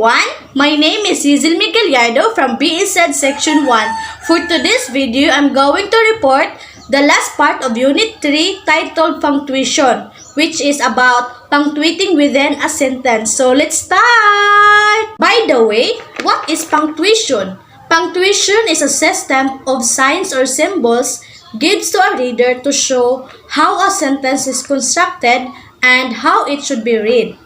everyone, my name is Cecil Migueliardo from BESED Section 1. For today's video, I'm going to report the last part of Unit 3 titled Punctuation, which is about punctuating within a sentence. So let's start! By the way, what is punctuation? Punctuation is a system of signs or symbols given to a reader to show how a sentence is constructed and how it should be read.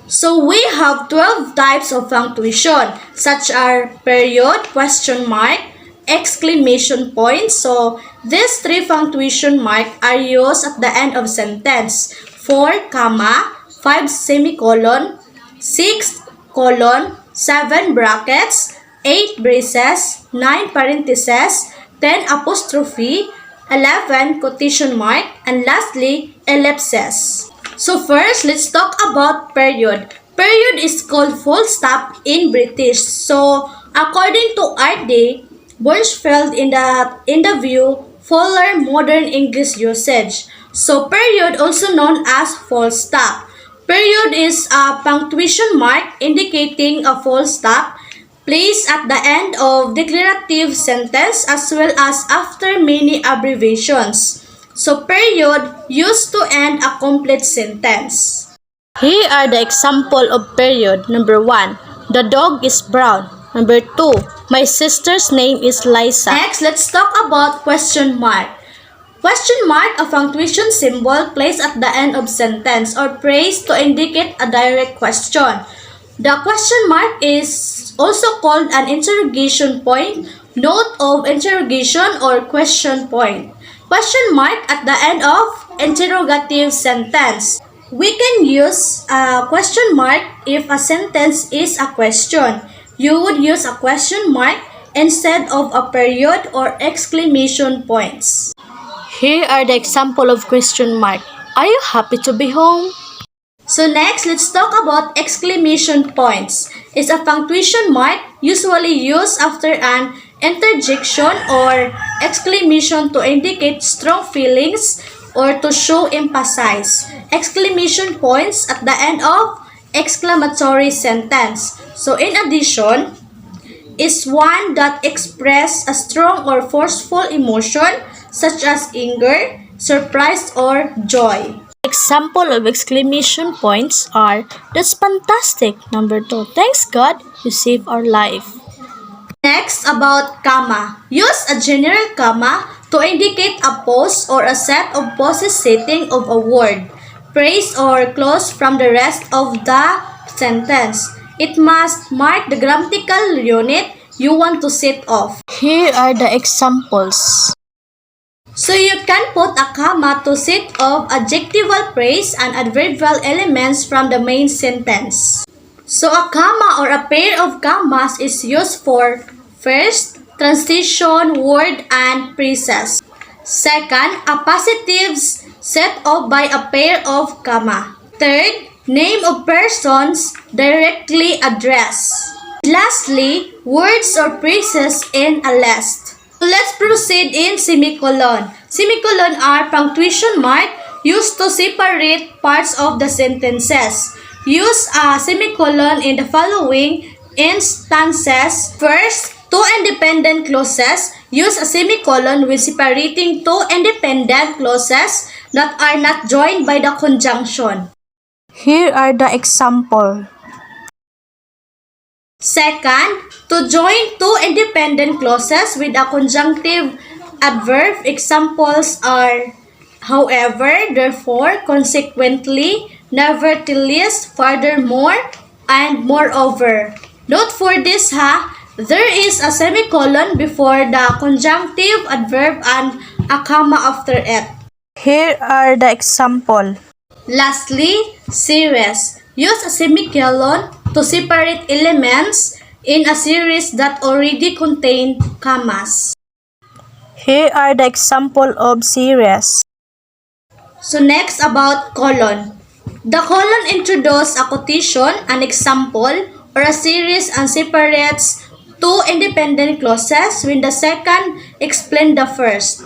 So we have 12 types of punctuation, such as period, question mark, exclamation point. So these three punctuation marks are used at the end of sentence. 4, comma, 5 semicolon, 6 colon, 7 brackets, 8 braces, 9 parentheses, 10 apostrophe, 11 quotation mark, and lastly, ellipses. So first, let's talk about period. Period is called full stop in British. So according to R.D. Bornschfeld in the view, Fuller modern English usage. So period, also known as full stop. Period is a punctuation mark indicating a full stop placed at the end of declarative sentence as well as after many abbreviations. So period used to end a complete sentence. Here are the example of period. Number 1, the dog is brown. Number 2, my sister's name is Liza. Next, let's talk about question mark. Question mark, a punctuation symbol placed at the end of sentence or phrase to indicate a direct question. The question mark is also called an interrogation point, note of interrogation, or question point. Question mark at the end of interrogative sentence. We can use a question mark if a sentence is a question. You would use a question mark instead of a period or exclamation points. Here are the example of question mark. Are you happy to be home? So next, let's talk about exclamation points. It's a punctuation mark usually used after an interjection or exclamation to indicate strong feelings or to show emphasis. Exclamation points at the end of exclamatory sentence. So in addition, is one that express a strong or forceful emotion such as anger, surprise, or joy. Example of exclamation points are, that's fantastic. Number 2, thanks God, you saved our life. Next, about comma. Use a general comma to indicate a pause or a set of pauses setting of a word, phrase, or clause from the rest of the sentence. It must mark the grammatical unit you want to set off. Here are the examples. So you can put a comma to set off adjectival phrase and adverbial elements from the main sentence. So a comma or a pair of commas is used for first, transition, word, and phrases. Second, a positives set off by a pair of comma. Third, name of persons directly addressed. Lastly, words or phrases in a list. Let's proceed in semicolon. Semicolon are punctuation mark used to separate parts of the sentences. Use a semicolon in the following instances. First, two independent clauses. Use a semicolon when separating two independent clauses that are not joined by the conjunction. Here are the example. Second, to join two independent clauses with a conjunctive adverb. Examples are however, therefore, consequently, nevertheless, furthermore, and moreover. Note for this there is a semicolon before the conjunctive adverb and a comma after it. Here are the example. Lastly, series. Use a semicolon to separate elements in a series that already contain commas. Here are the example of series. So next, about colon. The colon introduces a quotation, an example, or a series and separates two independent clauses when the second explains the first.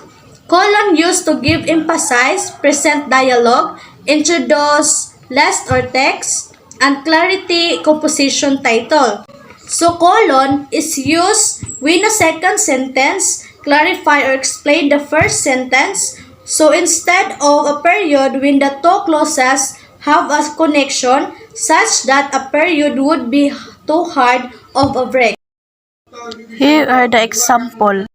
Colon used to give emphasis, present dialogue, introduce list or text, and clarity composition title. So colon is used when a second sentence clarify or explain the first sentence. So instead of a period when the two clauses have a connection such that a period would be too hard of a break. Here are the example.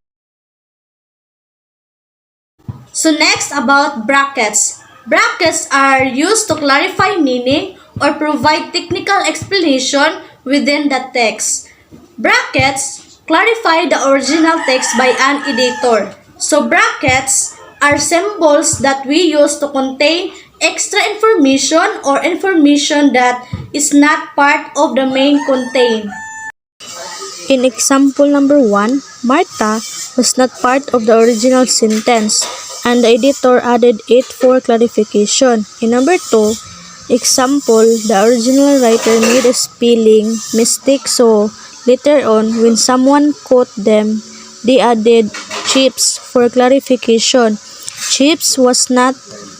So next about brackets. Brackets are used to clarify meaning or provide technical explanation within the text. Brackets clarify the original text by an editor. So brackets are symbols that we use to contain extra information or information that is not part of the main content. In example number 1, Martha was not part of the original sentence and the editor added it for clarification. In number 2, example, the original writer made a spelling mistake so later on when someone quote them, they added chips for clarification. Chips was not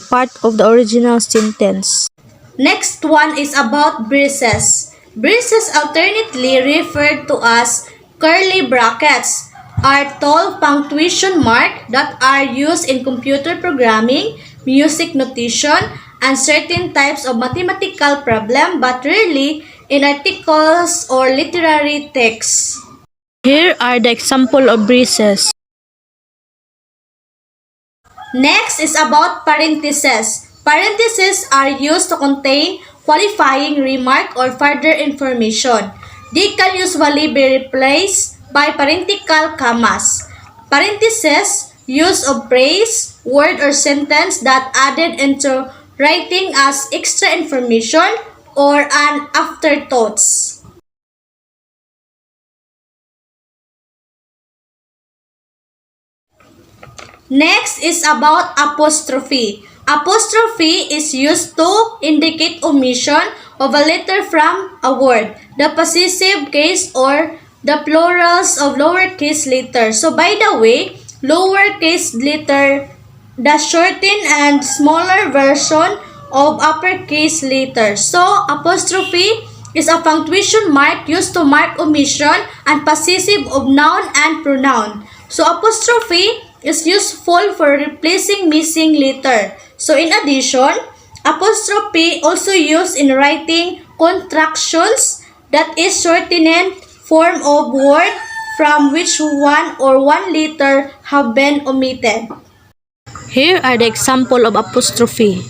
part of the original sentence. Next one is about braces. Braces, alternately referred to as curly brackets, are tall punctuation marks that are used in computer programming, music notation, and certain types of mathematical problem, but rarely in articles or literary texts. Here are the example of braces. Next is about parentheses. Parentheses are used to contain qualifying remark or further information. They can usually be replaced by parenthetical commas. Parentheses use of phrase, word, or sentence that added into writing as extra information or an afterthoughts. Next is about apostrophe. Apostrophe is used to indicate omission of a letter from a word, the possessive case or the plurals of lowercase letters. So by the way, lowercase letter, the shortened and smaller version of uppercase letters. So apostrophe is a punctuation mark used to mark omission and possessive of noun and pronoun. So apostrophe is useful for replacing missing letter. So in addition, apostrophe also used in writing contractions, that is shortened form of word from which one or one letter have been omitted. Here are the example of apostrophe.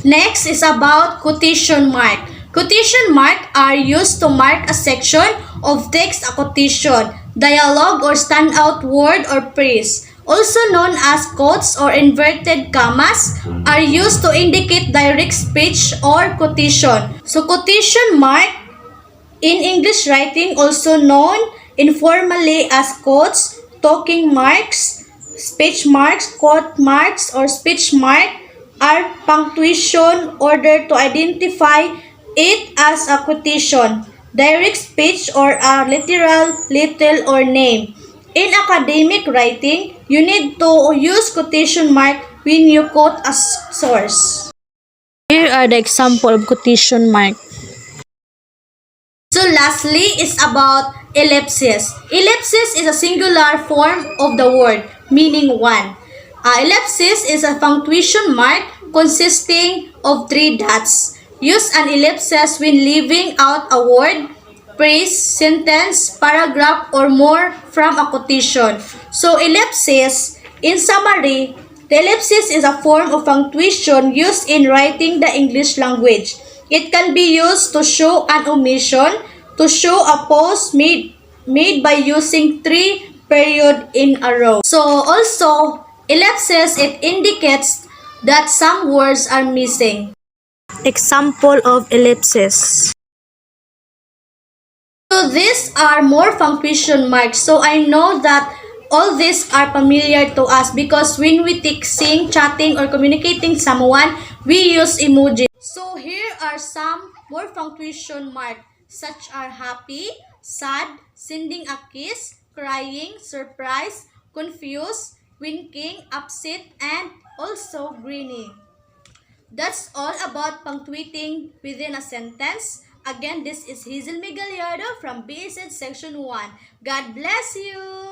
Next is about quotation mark. Quotation mark are used to mark a section of text, a quotation, dialogue, or standout word or phrase. Also known as quotes or inverted commas, are used to indicate direct speech or quotation. So quotation mark in English writing, also known informally as quotes, talking marks, speech marks, quote marks, or speech mark, are punctuation order to identify it as a quotation, direct speech, or a literal title or name. In academic writing, you need to use quotation mark when you quote a source. Here are the example of quotation mark. So lastly is about ellipsis. Ellipsis is a singular form of the word, meaning one. Ellipsis is a punctuation mark consisting of 3 dots. Use an ellipsis when leaving out a word, phrase, sentence, paragraph, or more from a quotation. So ellipsis, in summary, the ellipsis is a form of punctuation used in writing the English language. It can be used to show an omission, to show a pause made by using 3 period in a row. So also, ellipsis, it indicates that some words are missing. Example of ellipsis. So these are more punctuation marks. So I know that all these are familiar to us because when we texting, chatting, or communicating someone, we use emoji. So here are some more punctuation marks such are happy, sad, sending a kiss, crying, surprise, confused, winking, upset, and also grinning. That's all about punctuating within a sentence. Again, this is Hazel Migueliardo from BSN Section 1. God bless you!